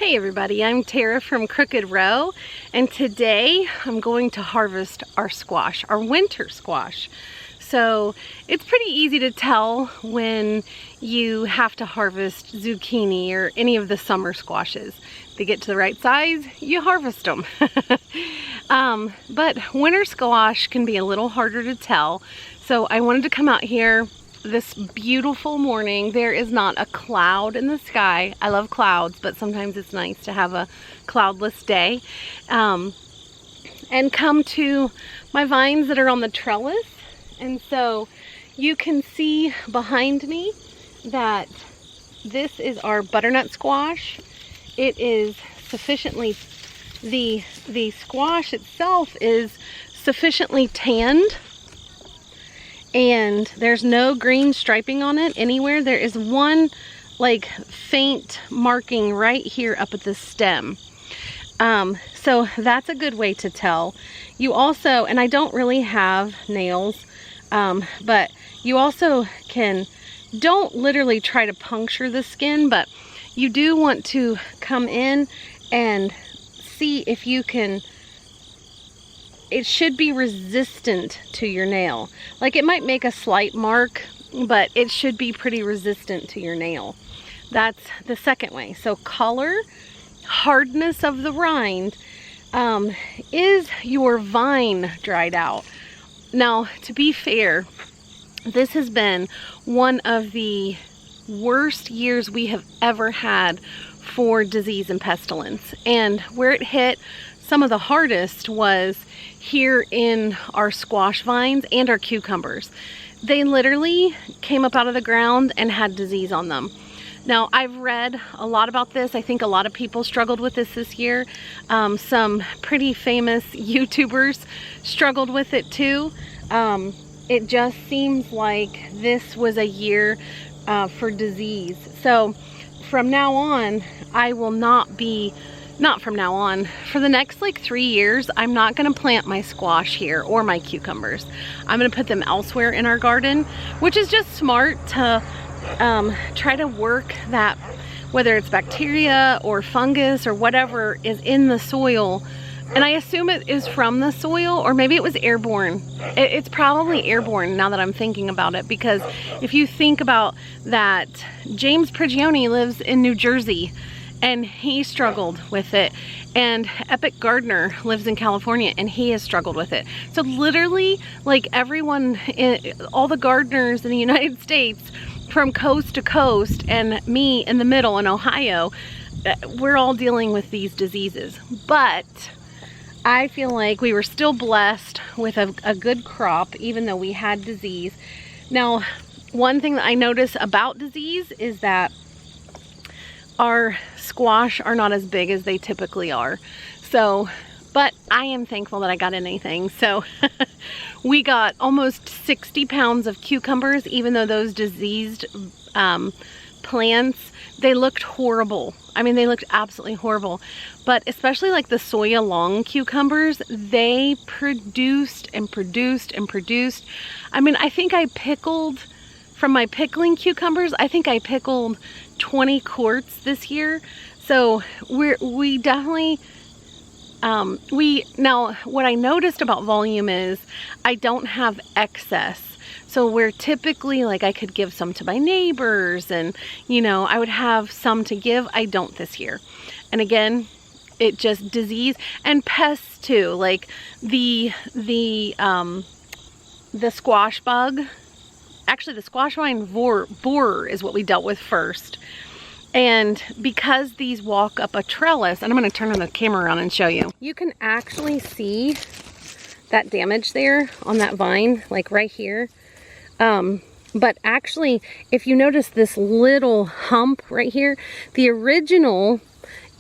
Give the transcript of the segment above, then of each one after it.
Hey everybody, I'm Tara from Crooked Row, and today I'm going to harvest our squash, our winter squash. So it's pretty easy to tell when you have to harvest zucchini or any of the summer squashes. They get to the right size, you harvest them. But winter squash can be a little harder to tell. So I wanted to come out here this beautiful morning. There is not a cloud in the sky. I love clouds, but sometimes it's nice to have a cloudless day. And come to my vines that are on the trellis. And so you can see behind me that this is our butternut squash. It is sufficiently, the squash itself is sufficiently tanned, and there's no green striping on it anywhere. There is one like faint marking right here up at the stem. So that's a good way to tell. You also, and I don't really have nails, but you also don't literally try to puncture the skin, but you do want to come in and see if you can. It should be resistant to your nail. Like, it might make a slight mark, but it should be pretty resistant to your nail. That's the second way. So color, hardness of the rind, is your vine dried out? Now, to be fair, this has been one of the worst years we have ever had for disease and pestilence. And where it hit some of the hardest was here in our squash vines and our cucumbers. They literally came up out of the ground and had disease on them. Now, I've read a lot about this. I think a lot of people struggled with this year. Some pretty famous YouTubers struggled with it too. It just seems like this was a year for disease. So from now on, I will not from now on, for the next like 3 years, I'm not gonna plant my squash here or my cucumbers. I'm gonna put them elsewhere in our garden, which is just smart to try to work that, whether it's bacteria or fungus or whatever is in the soil. And I assume it is from the soil, or maybe it was airborne. It's probably airborne now that I'm thinking about it, because if you think about that, James Prigioni lives in New Jersey, and he struggled with it. And Epic Gardener lives in California, and he has struggled with it. So literally, like everyone, all the gardeners in the United States, from coast to coast, and me in the middle in Ohio, we're all dealing with these diseases. But I feel like we were still blessed with a good crop, even though we had disease. Now, one thing that I notice about disease is that our squash are not as big as they typically are. So, but I am thankful that I got anything. So we got almost 60 pounds of cucumbers, even though those diseased plants, they looked horrible. I mean, they looked absolutely horrible. But especially like the Soya long cucumbers, they produced and produced and produced. I mean, I think I pickled, from my pickling cucumbers, I think I pickled 20 quarts this year. So we definitely, now what I noticed about volume is I don't have excess. So where typically, like, I could give some to my neighbors and, you know, I would have some to give, I don't this year. And again, it just disease and pests too, like the squash bug. Actually, the squash vine borer is what we dealt with first. And because these walk up a trellis, and I'm going to turn on the camera around and show you. You can actually see that damage there on that vine, like right here. But actually, if you notice this little hump right here, the original,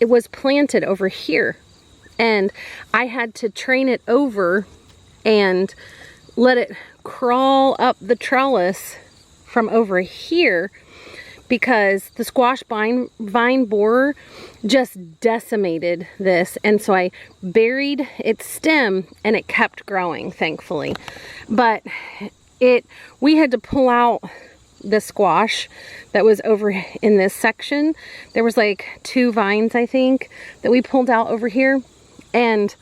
it was planted over here. And I had to train it over and let it crawl up the trellis from over here, because the squash vine borer just decimated this. And so I buried its stem and it kept growing, thankfully. But we had to pull out the squash that was over in this section. There was like 2 vines, I think, that we pulled out over here. And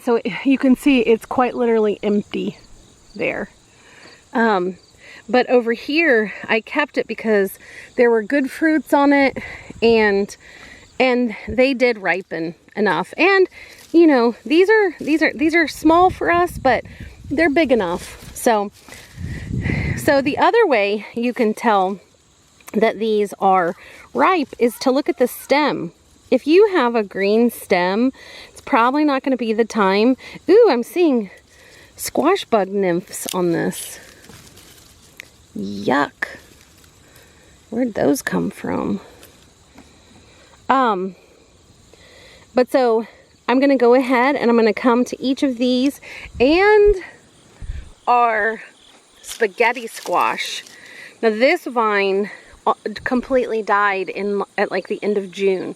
so you can see it's quite literally empty there. But over here, I kept it because there were good fruits on it, and they did ripen enough. And you know, these are small for us, but they're big enough. So the other way you can tell that these are ripe is to look at the stem. If you have a green stem, it's probably not going to be the time. Ooh, I'm seeing squash bug nymphs on this. Yuck. Where'd those come from? But so I'm going to go ahead and I'm going to come to each of these and our spaghetti squash. Now this vine completely died at like the end of June,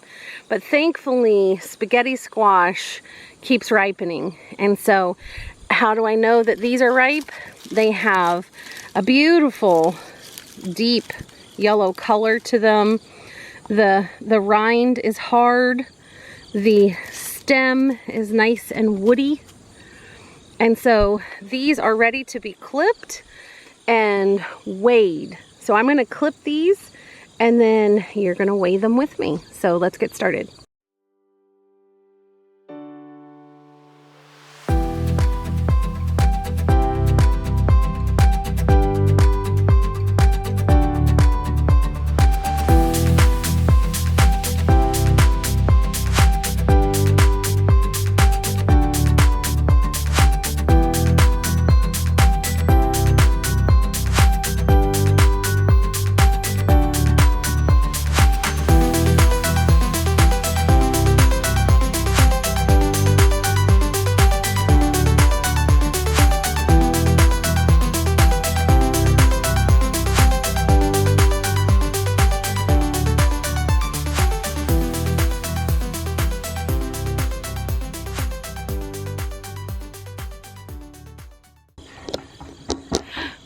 but thankfully spaghetti squash keeps ripening. And so how do I know that these are ripe? They have a beautiful deep yellow color to them. The rind is hard. The stem is nice and woody. And so these are ready to be clipped and weighed. So I'm going to clip these and then you're going to weigh them with me. So let's get started.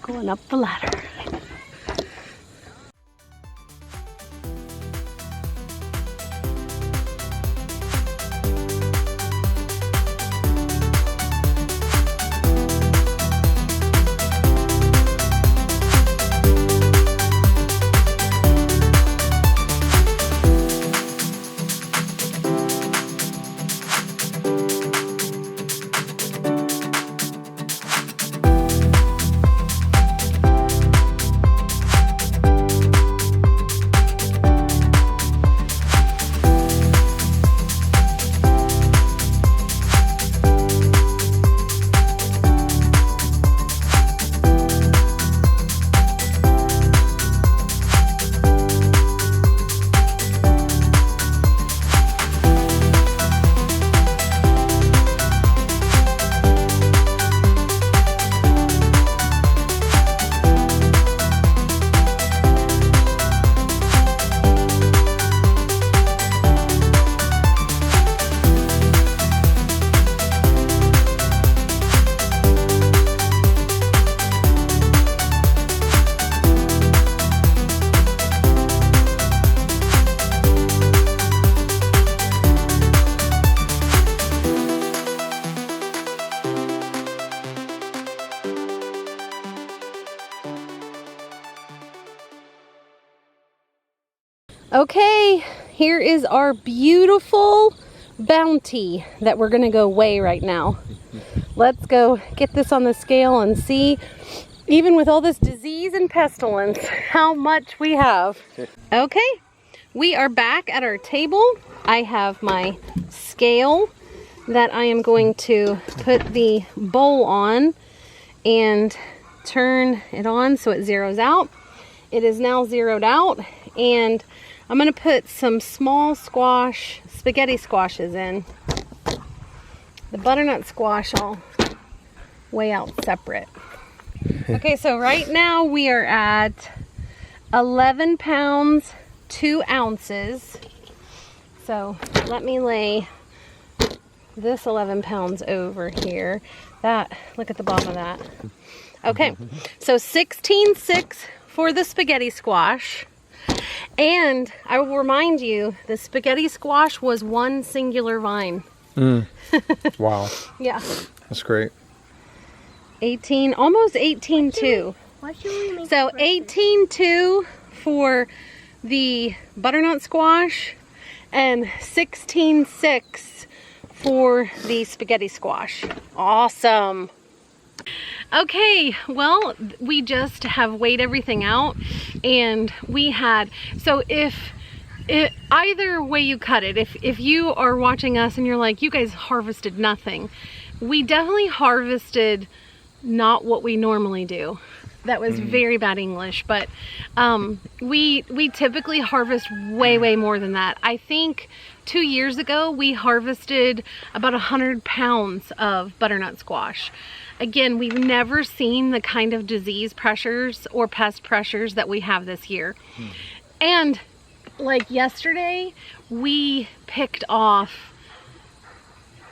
Going up the ladder. Okay, here is our beautiful bounty that we're gonna go weigh right now. Let's go get this on the scale and see, even with all this disease and pestilence, how much we have. Okay, we are back at our table. I have my scale that I am going to put the bowl on and turn it on so it zeroes out. It is now zeroed out, and I'm going to put some small spaghetti squashes in. The butternut squash I'll weigh out separate. Okay, so right now we are at 11 pounds, 2 ounces. So let me lay this 11 pounds over here. Look at the bottom of that. Okay, so 16.6 for the spaghetti squash. And I will remind you, the spaghetti squash was one singular vine. Wow. Yeah. That's great. 18, almost 18.2. Why should we make So 18.2 for the butternut squash and 16.6 for the spaghetti squash. Awesome. Okay, well, we just have weighed everything out, and we had, so either way you cut it, if you are watching us and you're like, you guys harvested nothing, we definitely harvested not what we normally do. That was very bad English, but we typically harvest way more than that. I think 2 years ago we harvested about 100 pounds of butternut squash. Again, we've never seen the kind of disease pressures or pest pressures that we have this year. And like yesterday, we picked off,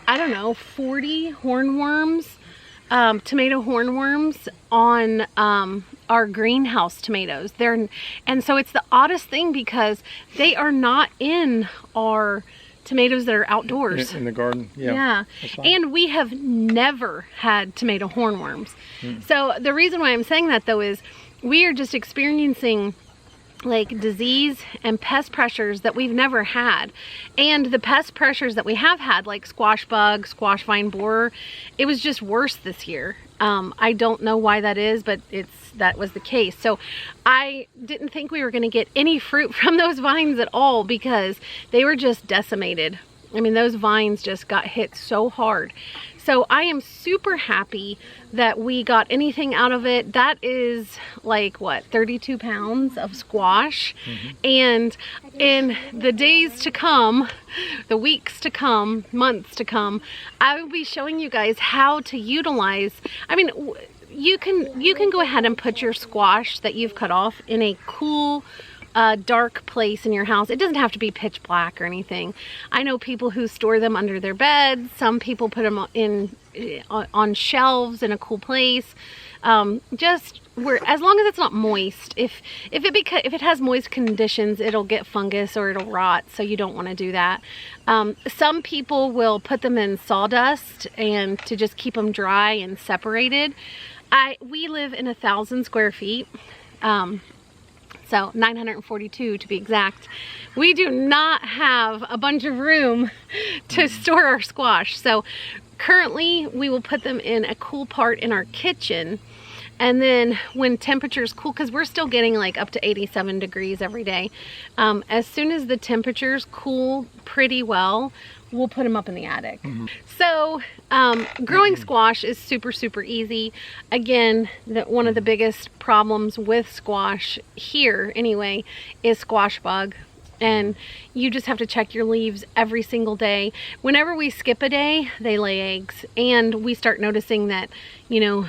I don't know, 40 hornworms. Tomato hornworms on our greenhouse tomatoes. And so it's the oddest thing because they are not in our tomatoes that are outdoors. In the garden, yeah. Yeah, and we have never had tomato hornworms. So the reason why I'm saying that though is we are just experiencing like disease and pest pressures that we've never had. And the pest pressures that we have had, like squash bug, squash vine borer, it was just worse this year. I don't know why that is, but that was the case. So I didn't think we were going to get any fruit from those vines at all because they were just decimated. I mean, those vines just got hit so hard. So I am super happy that we got anything out of it. That is like, what, 32 pounds of squash. And in the days to come, the weeks to come, months to come, I will be showing you guys how to utilize, I mean, you can go ahead and put your squash that you've cut off in a cool, dark place in your house. It doesn't have to be pitch black or anything. I know people who store them under their beds. Some people put them on shelves in a cool place. Just where, as long as it's not moist. If it has moist conditions, it'll get fungus or it'll rot. So you don't want to do that. Some people will put them in sawdust and to just keep them dry and separated. We live in 1,000 square feet. So 942 to be exact. We do not have a bunch of room to store our squash. So currently we will put them in a cool part in our kitchen. And then when temperatures cool, because we're still getting like up to 87 degrees every day. As soon as the temperatures cool pretty well, we'll put them up in the attic. So growing squash is super easy. Again, one of the biggest problems with squash here anyway is squash bug. And you just have to check your leaves every single day. Whenever we skip a day, they lay eggs. And we start noticing that, you know,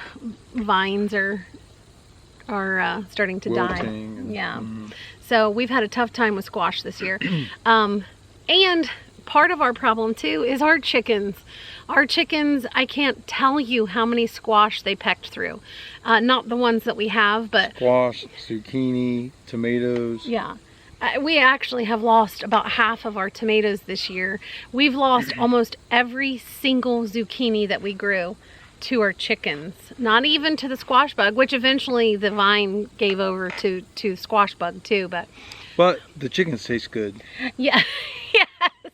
vines are starting to die. Yeah. So we've had a tough time with squash this year. And part of our problem too is our chickens. Our chickens, I can't tell you how many squash they pecked through. Not the ones that we have, but squash, zucchini, tomatoes. Yeah. We actually have lost about half of our tomatoes this year. We've lost almost every single zucchini that we grew to our chickens. Not even to the squash bug, which eventually the vine gave over to squash bug too, but the chickens taste good. Yeah. Yes,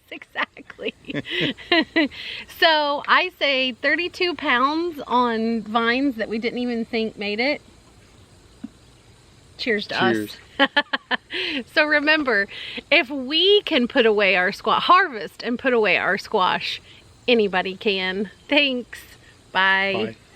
exactly. So I say 32 pounds on vines that we didn't even think made it. Cheers to us. So remember, if we can put away our harvest and put away our squash, anybody can. Thanks. Bye.